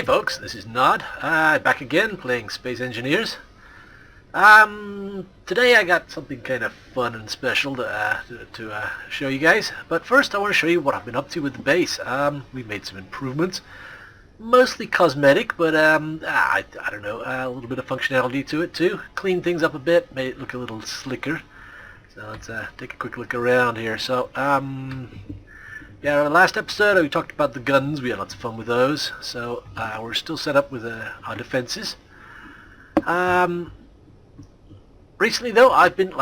folks, this is Nod, back again playing Space Engineers. Today I got something kind of fun and special to show you guys, but first I want to show you what I've been up to with the base. We've made some improvements, mostly cosmetic, but I don't know, a little bit of functionality to it too. Cleaned things up a bit, made it look a little slicker. So let's take a quick look around here. So yeah, our last episode we talked about the guns. We had lots of fun with those. So we're still set up with our defenses. Recently though, I've been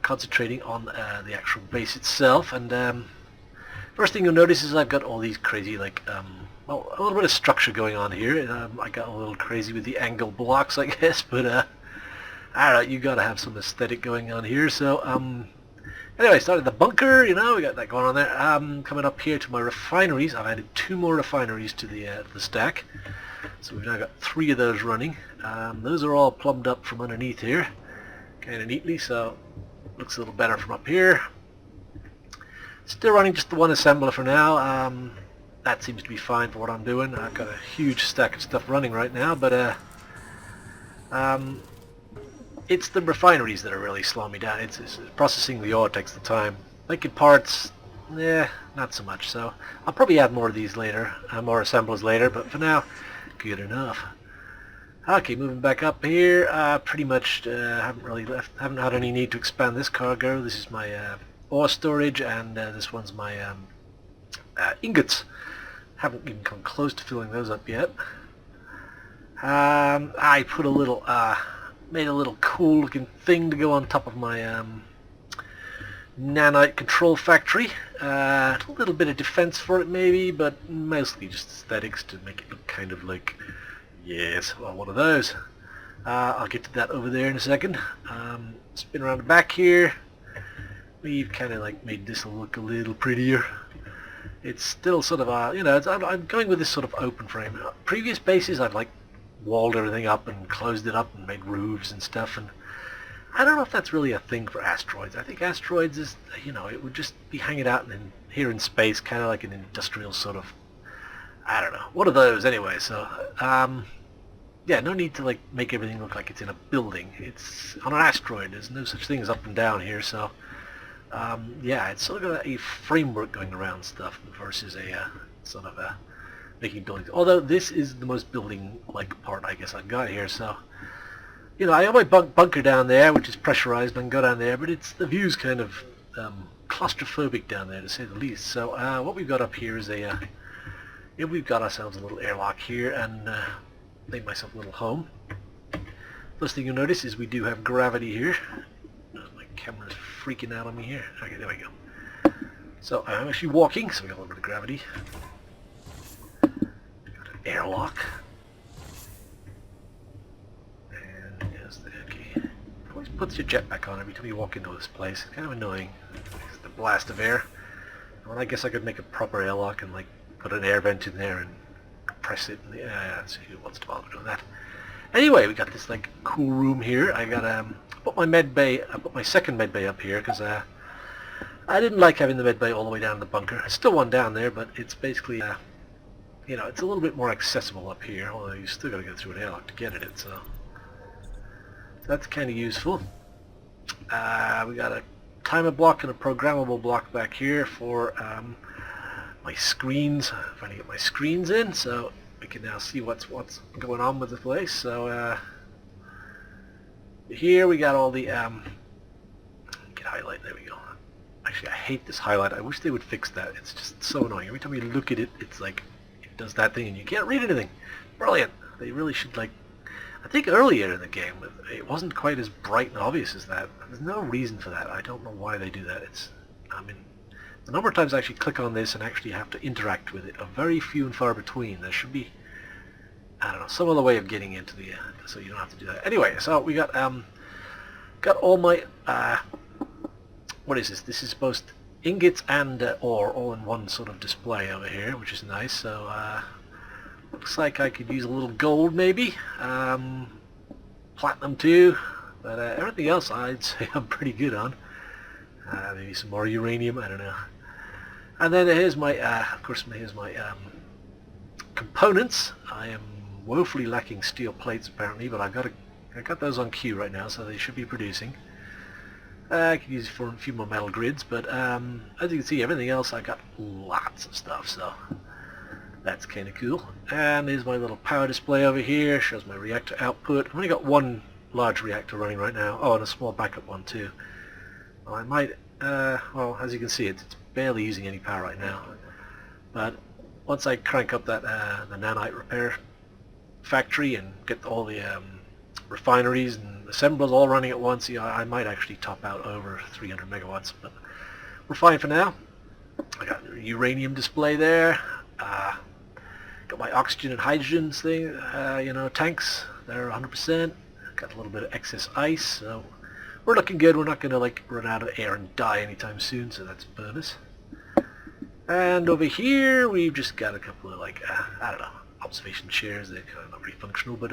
concentrating on the actual base itself, and first thing you'll notice is I've got all these crazy well, a little bit of structure going on here. I got a little crazy with the angle blocks, I guess, but alright, you gotta have some aesthetic going on here. So anyway, started the bunker, you know, we got that going on there. Coming up here to my refineries, I've added 2 more refineries to the stack. So we've now got 3 of those running. Those are all plumbed up from underneath here, kind of neatly, so looks a little better from up here. Still running just the one assembler for now. That seems to be fine for what I'm doing. I've got a huge stack of stuff running right now, but it's the refineries that are really slowing me down. It's processing the ore takes the time. Making parts, not so much. So I'll probably add more of these later, more assemblers later. But for now, good enough. Okay, moving back up here. Pretty much haven't had any need to expand this cargo. This is my ore storage, and this one's my ingots. Haven't even come close to filling those up yet. I put a little. Made a little cool looking thing to go on top of my Nanite control factory. A little bit of defense for it maybe, but mostly just aesthetics to make it look kind of like, yes, well, one of those. I'll get to that over there in a second. Spin around the back here. We've kind of made this look a little prettier. It's still sort of you know, I'm going with this sort of open frame. Previous bases I've walled everything up and closed it up and made roofs and stuff, and I don't know if that's really a thing for asteroids. I think asteroids is, you know, it would just be hanging out here in space, kind of like an industrial sort of, I don't know, one of those anyway. So yeah, no need to make everything look like it's in a building. It's on an asteroid. There's no such thing as up and down here. So yeah, it's sort of got a framework going around stuff versus a sort of a making buildings. Although this is the most building-like part I guess I've got here. So, you know, I have my bunker down there, which is pressurized. I can go down there, but the view's kind of claustrophobic down there, to say the least. So what we've got up here is yeah, we've got ourselves a little airlock here, and made myself a little home. First thing you'll notice is we do have gravity here. My camera's freaking out on me here. Okay, there we go. So I'm actually walking, so we got a little bit of gravity. Airlock, and yes, okay. Always puts your jetpack on every time you walk into this place. It's kind of annoying. It's the blast of air. Well, I guess I could make a proper airlock and put an air vent in there and compress it. Yeah, let's see who wants to bother doing that. Anyway, we got this cool room here. I got put my med bay. I put my second med bay up here because I didn't like having the med bay all the way down in the bunker. There's still one down there, but it's basically you know, it's a little bit more accessible up here, although you still got to go through an airlock to get at it, so that's kind of useful. We got a timer block and a programmable block back here for my screens. I'm trying to get my screens in, so we can now see what's going on with the place. So here we got all the get highlight. There we go. Actually, I hate this highlight. I wish they would fix that. It's just so annoying. Every time you look at it, it's does that thing and you can't read anything. Brilliant. They really should I think earlier in the game it wasn't quite as bright and obvious as that. There's no reason for that. I don't know why they do that. I mean, the number of times I actually click on this and actually have to interact with it are very few and far between. There should be, I don't know, some other way of getting into the so you don't have to do that. Anyway, so we got all my what is this? This is supposed ingots and ore all in one sort of display over here, which is nice. So looks like I could use a little gold maybe, platinum too, but everything else I'd say I'm pretty good on. Maybe some more uranium, I don't know. And then here's my of course here's my components. I am woefully lacking steel plates apparently, but I got those on queue right now, so they should be producing. I could use it for a few more metal grids, but as you can see, everything else I got lots of stuff, so that's kind of cool. And there's my little power display over here, shows my reactor output. I've only got one large reactor running right now, oh, and a small backup one too. Well, I might, well, as you can see, it's barely using any power right now, but once I crank up that the Nanite repair factory and get all the refineries and assemblers all running at once, you know, I might actually top out over 300 megawatts, but we're fine for now. I got a uranium display there, got my oxygen and hydrogen thing, you know, tanks, they're 100%, got a little bit of excess ice, so we're looking good. We're not going to like run out of air and die anytime soon, so that's a bonus. And over here we've just got a couple of like, I don't know, observation chairs. They're kind of not really functional, but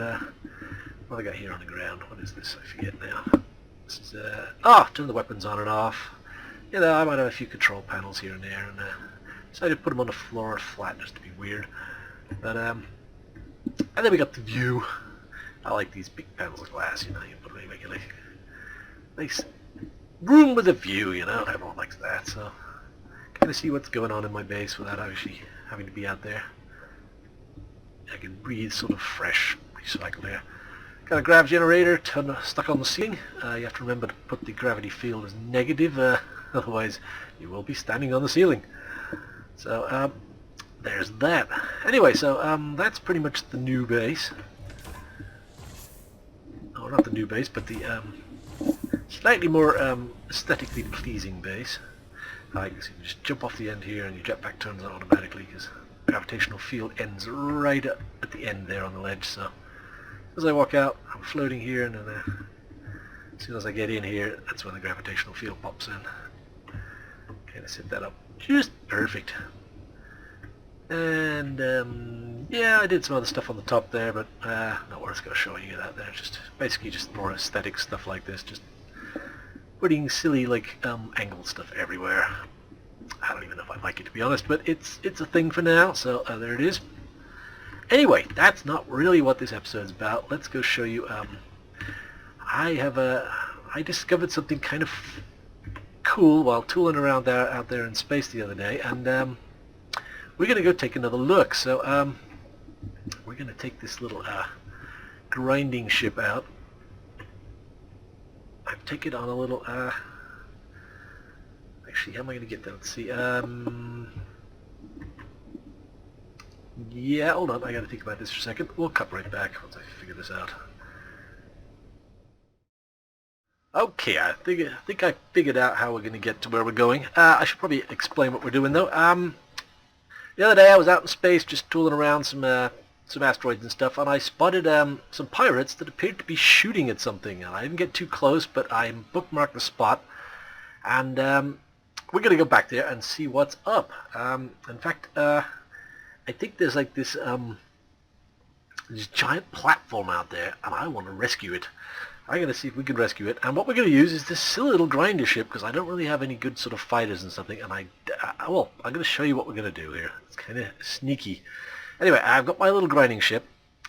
what I got here on the ground, what is this? I forget now. This is turn the weapons on and off. You know, I might have a few control panels here and there, and decided to put them on the floor flat just to be weird. But and then we got the view. I like these big panels of glass, you know, you put them make a nice room with a view, you know. Everyone likes that, so kind of see what's going on in my base without actually having to be out there. I can breathe sort of fresh, recycled air. Got a grav generator stuck on the ceiling. You have to remember to put the gravity field as negative, otherwise you will be standing on the ceiling. So there's that. Anyway, so that's pretty much the new base. Oh, not the new base, but the slightly more aesthetically pleasing base. You can see you just jump off the end here and your jetpack turns on automatically because gravitational field ends right at the end there on the ledge. So as I walk out, I'm floating here, and then as soon as I get in here, that's when the gravitational field pops in. Kind of set that up just perfect. And yeah, I did some other stuff on the top there, but not worth showing you that there. Just basically just more aesthetic stuff like this, just putting silly like angled stuff everywhere. I don't even know if I like it, to be honest, but it's a thing for now, so there it is. Anyway, that's not really what this episode's about. Let's go show you. I discovered something kind of cool while tooling around out there in space the other day, and we're gonna go take another look. So we're gonna take this little grinding ship out. I've taken it on a little actually, how am I gonna get that? Let's see. Yeah, hold on, I gotta think about this for a second. We'll cut right back once I figure this out. Okay, I think I figured out how we're gonna get to where we're going. I should probably explain what we're doing though. The other day I was out in space just tooling around some asteroids and stuff, and I spotted some pirates that appeared to be shooting at something. And I didn't get too close, but I bookmarked the spot, and we're gonna go back there and see what's up. In fact, I think there's like this giant platform out there, and I want to rescue it. I'm going to see if we can rescue it, and what we're going to use is this silly little grinder ship, because I don't really have any good sort of fighters and something, and well, I'm going to show you what we're going to do here. It's kind of sneaky. Anyway, I've got my little grinding ship,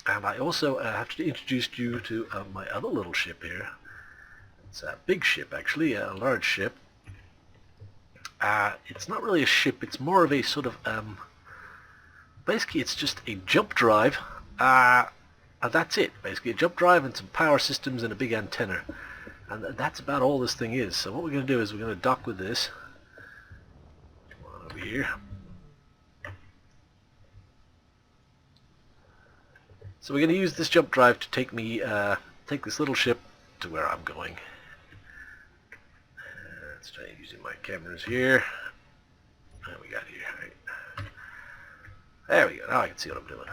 and I also have to introduce you to my other little ship here. It's a big ship, actually, a large ship. It's not really a ship, it's more of a sort of basically it's just a jump drive, and that's it, basically a jump drive and some power systems and a big antenna, and that's about all this thing is. So what we're going to do is we're going to dock with this. Come on over here. So we're going to use this jump drive to take me, take this little ship to where I'm going. Let's try using my cameras here. What we got here? Right. There we go. Now I can see what I'm doing.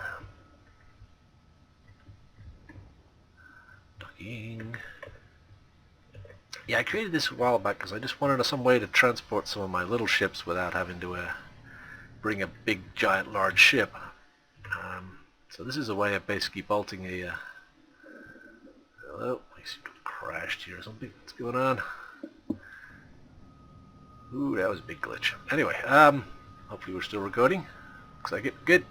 Docking. Yeah, I created this a while back because I just wanted some way to transport some of my little ships without having to bring a big, giant, large ship. So this is a way of basically bolting a... hello? I seem to have crashed here or something. What's going on? Ooh, that was a big glitch. Anyway, hopefully we're still recording. Looks like it. Good.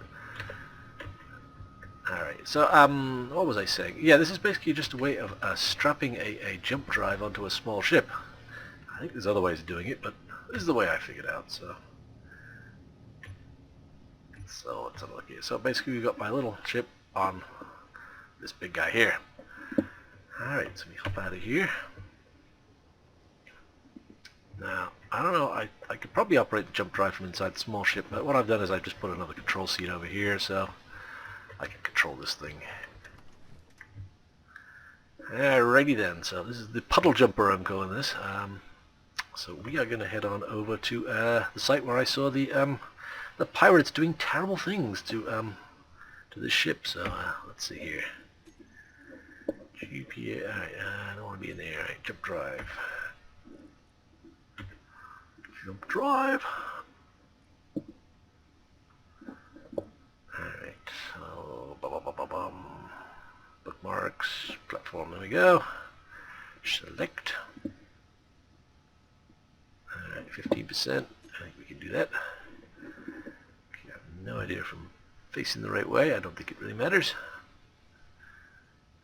Alright, so what was I saying? Yeah, this is basically just a way of strapping a jump drive onto a small ship. I think there's other ways of doing it, but this is the way I figured out, so... So let's have a look here. So basically we've got my little ship on this big guy here. Alright, so we hop out of here. Now, I don't know, I could probably operate the jump drive from inside the small ship, but what I've done is I've just put another control seat over here, so I can control this thing. Alrighty then, so this is the Puddle Jumper I'm calling this. So we are going to head on over to the site where I saw the pirates doing terrible things to this ship. So let's see here. GPA, alright, I don't want to be in there. Alright, jump drive. Jump drive. Alright, so bookmarks, platform, there we go. Select. Alright, 15%. I think we can do that. Okay, I have no idea if I'm facing the right way. I don't think it really matters.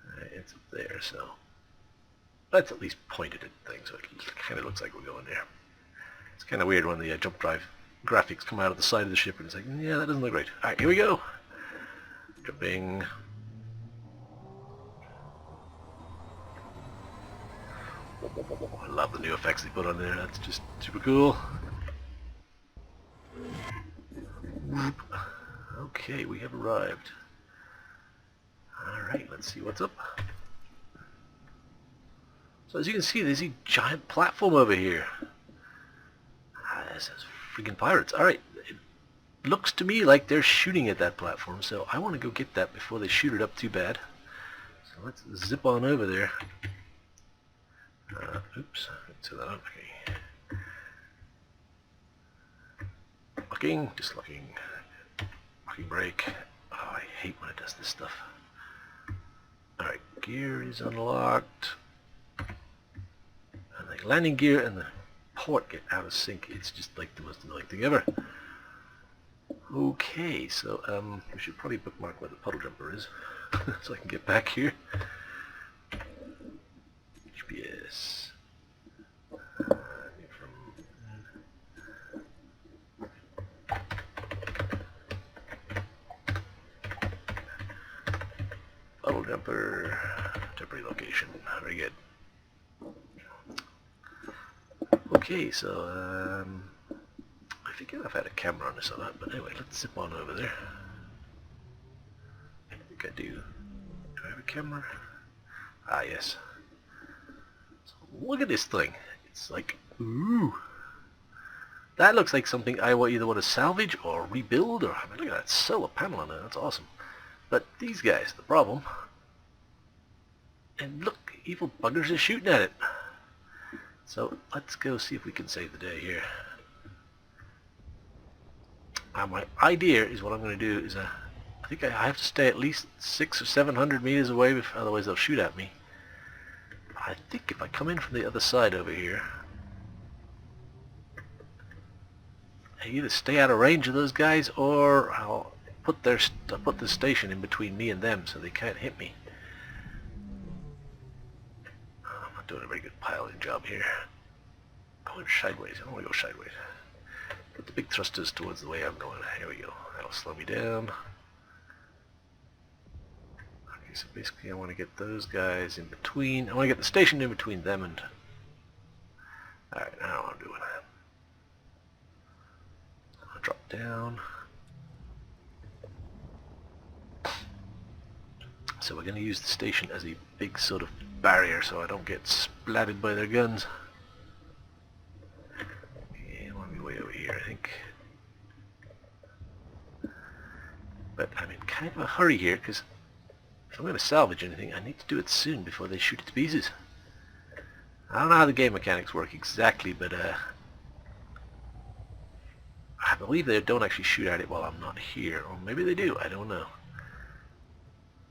Alright, it's up there, so let's at least point it at things, so it kind of looks like we're going there. It's kind of weird when the jump drive graphics come out of the side of the ship and it's like, yeah, that doesn't look right. Alright, here we go. Jumping. I love the new effects they put on there. That's just super cool. Okay, we have arrived. Alright, let's see what's up. So as you can see, there's a giant platform over here. This is freaking pirates. Alright, it looks to me like they're shooting at that platform, so I want to go get that before they shoot it up too bad. So let's zip on over there. Oops, let's set that up. Okay. Locking, just locking. Locking brake. Oh, I hate when it does this stuff. Alright, gear is unlocked. And the landing gear and the port get out of sync. It's just like the most annoying thing ever. Okay, so we should probably bookmark where the Puddle Jumper is so I can get back here. GPS. Puddle Jumper. Temporary location. Very good. Okay, so I forget I've had a camera on this or not, but anyway, let's zip on over there. I think I do. Do I have a camera? Ah, yes. So look at this thing. It's like, ooh. That looks like something I either want to salvage or rebuild, or, I mean, look at that solar panel on there. That's awesome. But these guys, the problem. And look, evil buggers are shooting at it. So let's go see if we can save the day here. My idea is what I'm going to do is I think I have to stay at least 600 or 700 meters away, otherwise they'll shoot at me. I think if I come in from the other side over here, I either stay out of range of those guys or I'll put the station in between me and them so they can't hit me. I'm not doing a very good piloting job here. Going sideways. I don't want to go sideways. Put the big thrusters towards the way I'm going. Here we go. That'll slow me down. Okay, so basically I want to get those guys in between. I want to get the station in between them and... Alright, now I'm doing that. I'll drop down. So we're going to use the station as a big sort of barrier so I don't get splatted by their guns. Okay, I want to be way over here, I think. But I'm in kind of a hurry here because if I'm going to salvage anything, I need to do it soon before they shoot it to pieces. I don't know how the game mechanics work exactly, but I believe they don't actually shoot at it while I'm not here. Or maybe they do, I don't know.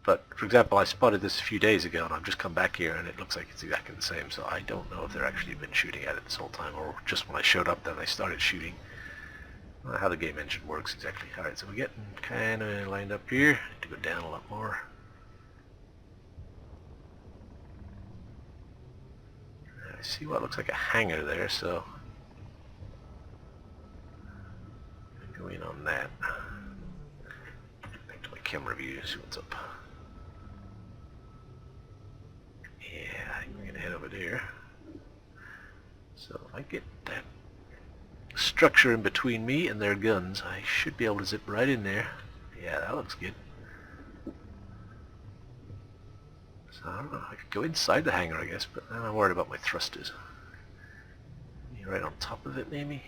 But, for example, I spotted this a few days ago and I've just come back here and it looks like it's exactly the same, so I don't know if they're actually been shooting at it this whole time or just when I showed up then they started shooting. how the game engine works exactly. Alright, so we're getting kind of lined up here. Need to go down a lot more. I see what looks like a hangar there, so go in on that. Back to my camera view, see what's up. Yeah, I think we're gonna head over there. So if I get that structure in between me and their guns, I should be able to zip right in there. Yeah, that looks good. So I don't know, I could go inside the hangar I guess, but I'm worried about my thrusters. Right on top of it maybe?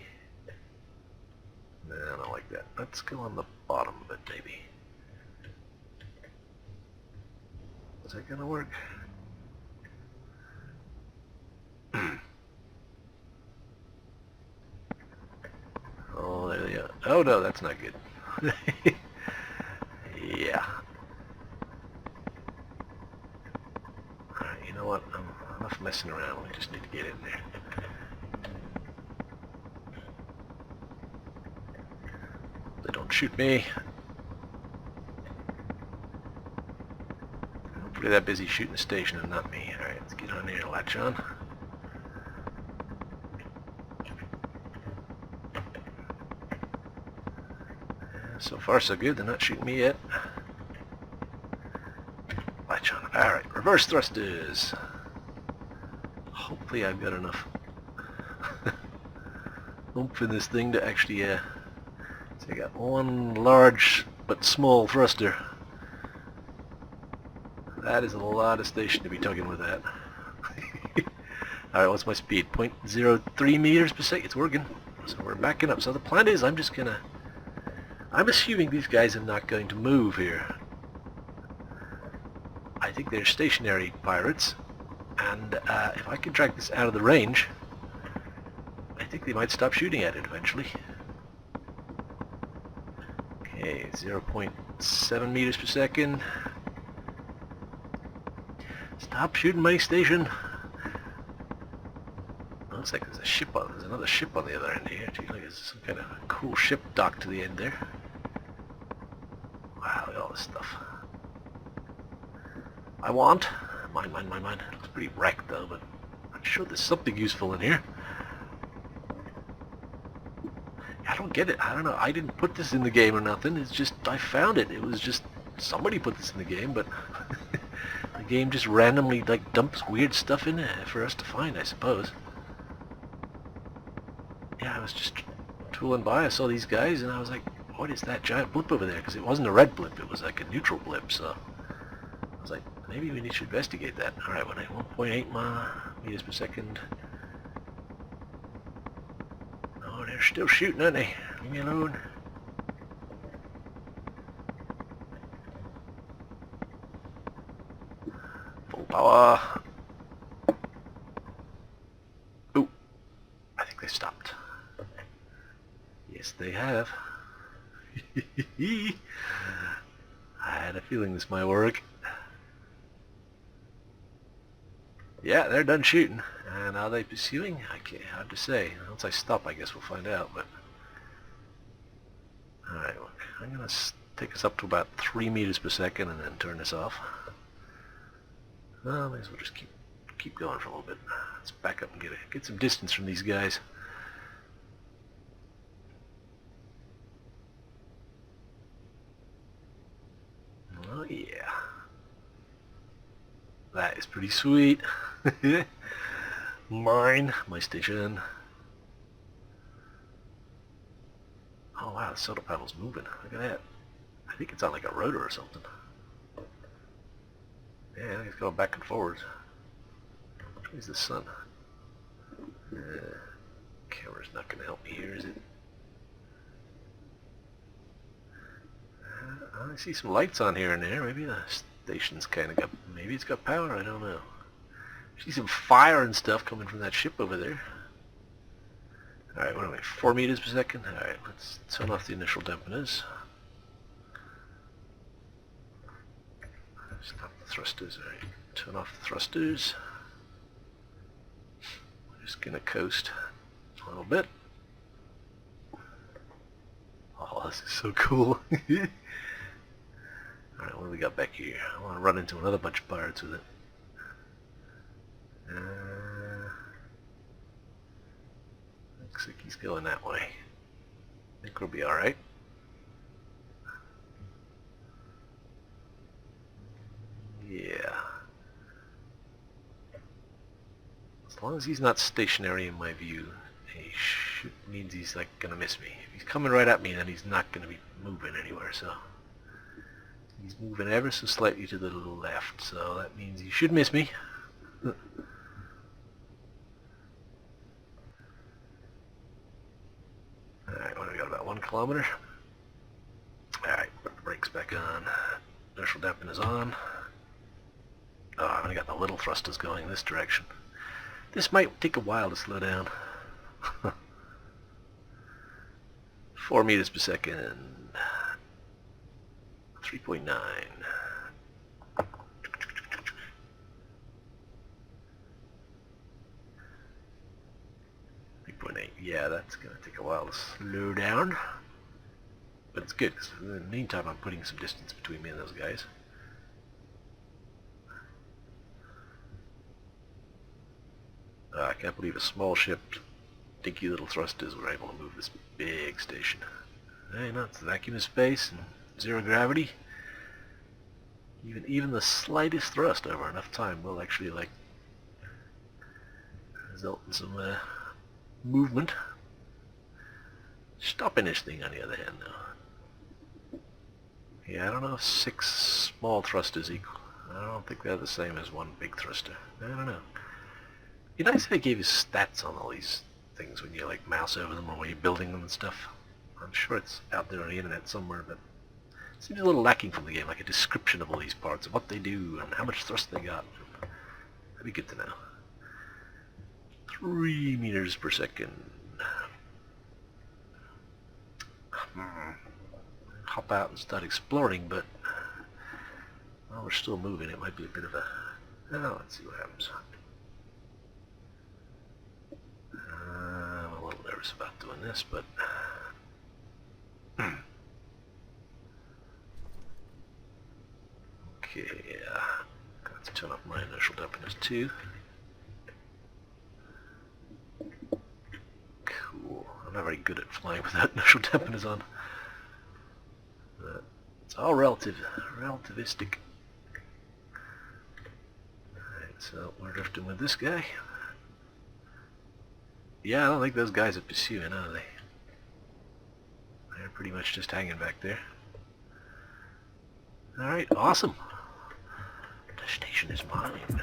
No, I don't like that. Let's go on the bottom of it maybe. Is that gonna work? Oh, there they are. Oh no, that's not good. Yeah. Alright, you know what? I'm enough messing around. We just need to get in there. They don't shoot me. Hopefully they're busy shooting the station and not me. Alright, let's get on there and latch on. So far so good, they're not shooting me yet. Latch on. Alright, reverse thrusters. Hopefully I've got enough oomph in this thing to actually, so I got one large but small thruster. That is a lot of station to be tugging with that. Alright, what's my speed? 0.03 meters per second. It's working. So we're backing up. So the plan is I'm assuming these guys are not going to move here. I think they're stationary pirates, and if I can drag this out of the range, I think they might stop shooting at it eventually. Okay, 0.7 meters per second. Stop shooting my station. Looks like there's another ship on the other end here. Gee, look, there's some kind of cool ship docked to the end there. Wow, look at all this stuff. Mine. It looks pretty wrecked though, but I'm sure there's something useful in here. I don't get it. I don't know. I didn't put this in the game or nothing. It's just I found it. It was just somebody put this in the game, but the game just randomly like dumps weird stuff in there for us to find, I suppose. Yeah, I was just tooling by. I saw these guys and I was like, what is that giant blip over there? Because it wasn't a red blip. It was like a neutral blip. So I was like, maybe we need to investigate that. Alright, we're at 1.8 meters per second. Oh, they're still shooting, aren't they? Leave me alone. Full power. Ooh, I think they stopped. Yes, they have. I had a feeling this might work. Yeah, they're done shooting. And are they pursuing? Hard to say. Once I stop, I guess we'll find out. But alright, I'm going to take us up to about 3 meters per second and then turn this off. Well, may as well just keep going for a little bit. Let's back up and get some distance from these guys. Oh yeah. That is pretty sweet. My station. Oh wow, the solar panel's moving. Look at that. I think it's on like a rotor or something. Yeah, it's going back and forwards. Where's the sun? Camera's not going to help me here, is it? I see some lights on here and there. Maybe the station's kind of got... Maybe it's got power, I don't know. I see some fire and stuff coming from that ship over there. Alright, what are we? 4 meters per second? Alright, let's turn off the initial dampeners. Stop the thrusters. Alright, turn off the thrusters. We're just going to coast a little bit. Oh, this is so cool. Alright, what do we got back here? I want to run into another bunch of pirates with it. Looks like he's going that way. I think we'll be alright. Yeah. As long as he's not stationary in my view, means he's like gonna miss me. If he's coming right at me, then he's not gonna be moving anywhere, so he's moving ever so slightly to the left, so that means he should miss me. Alright, what do we got, about 1 kilometer? Alright, put the brakes back on. Inertial dampen is on. Oh, I've only got the little thrusters going in this direction. This might take a while to slow down. 4 meters per second. 3.9. 3.8. Yeah, that's going to take a while to slow down. But it's good, because in the meantime I'm putting some distance between me and those guys. I can't believe a small ship, dinky little thrusters were able to move this big station. Hey, no, it's vacuum of space and zero gravity. Even the slightest thrust over enough time will actually like result in some movement. Stopping this thing on the other hand though. Yeah, I don't know if 6 small thrusters equal. I don't think they're the same as 1 big thruster. I don't know. It'd be nice if they gave you stats on all these things when you like mouse over them or when you're building them and stuff. I'm sure it's out there on the internet somewhere, but it seems a little lacking from the game, like a description of all these parts, of what they do and how much thrust they got. That'd be good to know. 3 meters per second. Hop out and start exploring, but while we're still moving, it might be a bit of a... let's see what happens. I'm a little nervous about doing this, but... Okay, got to turn off my inertial dampeners too. Cool. I'm not very good at flying without inertial dampeners on. But it's all relativistic. Alright, so we're drifting with this guy. Yeah, I don't think those guys are pursuing, are they? They're pretty much just hanging back there. Alright, awesome. The station is mine.